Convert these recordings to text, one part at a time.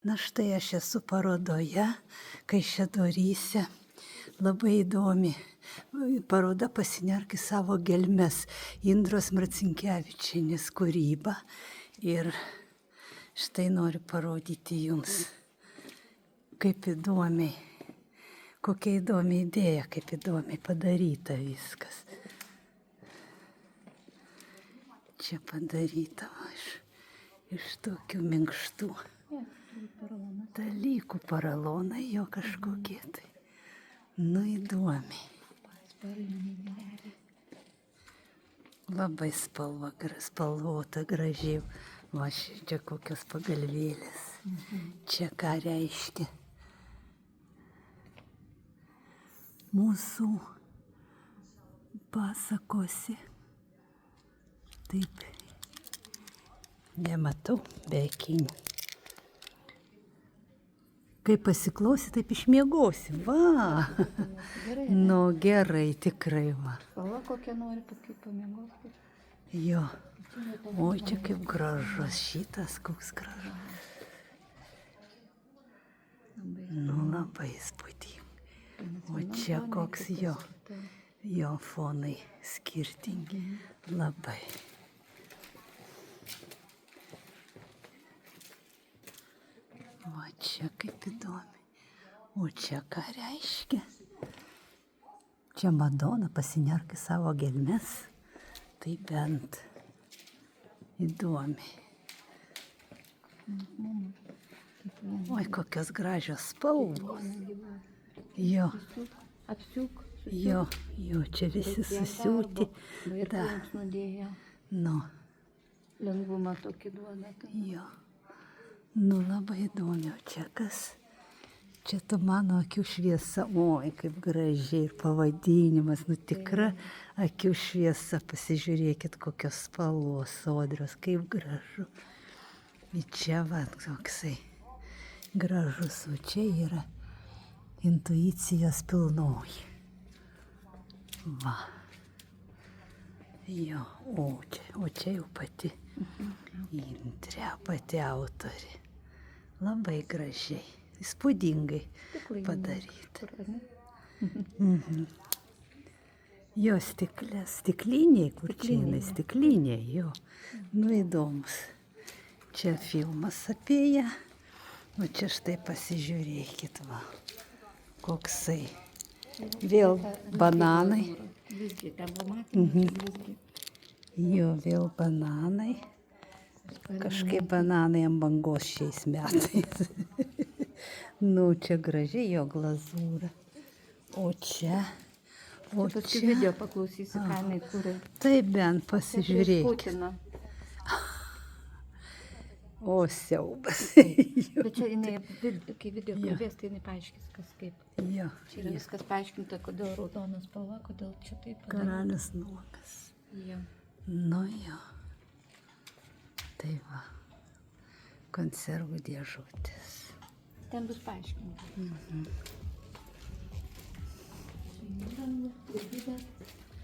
Na štai aš esu parodoje, Kaišiadoryse. Labai įdomi paroda Pasinerk į savo gelmes. Indros Marcinkevičienės kūryba. Ir štai noriu parodyti jums, kaip įdomiai, kokia įdomi idėja, kaip įdomiai padaryta viskas. Čia padaryta iš tokių minkštų dalykų, paralonai jo kažkokie tai. Nu įdomiai. Labai spalvota, gražiai. Va čia kokios pagalvėlės. Čia ką reiškia. Mūsų pasakose. Taip. Nematau beveikinių. Kai pasiklausi, taip išmiegosi. Va. Nu gerai, tikrai va. Spalva kokia nori pamiegoti. Jo. Oi, čia kaip gražus. Šitas koks gražus. Nu labai įspūdingai. O čia koks jo fonai skirtingi. Labai. O čia kaip įdomi. O čia ką reiškia? Čia Madona Pasinerk į savo gelmes. Tai bent įdomi. Oi, kokios gražios spalvos. Jo. Jo, čia visi susiūti. Da. Nu. Lengvumą tokį duoda. Jo. Nu labai įdomi, o čia kas? Čia tu mano akių šviesa, oi kaip gražiai ir pavadinimas, nu tikra akių šviesa, pasižiūrėkit kokios spalvos sodrios, kaip gražu. Ir čia va toksai gražus, o čia yra intuicijos pilnoji. Va. Jo, o čia jau pati Indrė, pati autorė. Labai gražiai, įspūdingai padaryta. Jo stikliniai, kurčinai, stikliniai, jo. Nu įdomus. Čia filmas apie ją. O čia štai pasižiūrėkit, va. Koksai. Vėl bananai. Jo, vėl bananai. Kažkaip bananai ant bangos šiais metais. Nu, čia gražiai jo glazūra. O čia. Paskui video paklausysi, ką jinai kuria. Tai bent pasižiūrėkit. O siaubas. Bet čia jinai, kai video kalbės, tai jinai paaiškins, kas kaip. Jo. Čia yra viskas paaiškinta, kodėl raudonas spalva, kodėl čia taip padarė. Karalius nuogas. Jo. Nu jo. Tai va. Konservų dėžutės. Ten bus paaiškinta.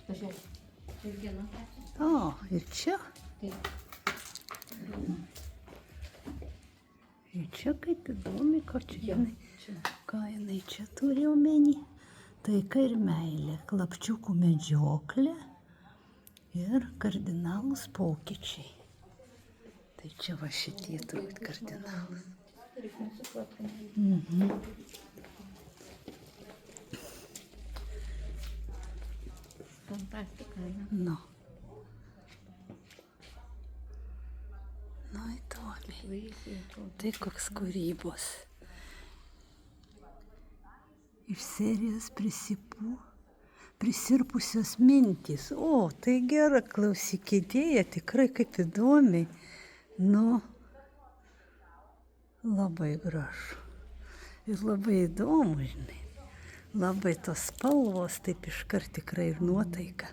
Pažiūrėk. Ir viena. O, ir čia? Taip. Ir čia kaip įdomi, ką jinai čia turi omeny. Taika ir meilė, klapčiukų medžioklė ir kardinalūs pokyčiai. Tai čia va šitie turbūt kardinalus. Fantastika, ne? Nu. Nu įdomiai. Tai koks kūrybos. Iš serijos prisirpusios mintys. O, tai gera, klausyk, idėja, tikrai kaip įdomiai. Nu, labai gražu. Ir labai įdomu, žinai. Labai tos spalvos, taip iškart tikrai ir nuotaika.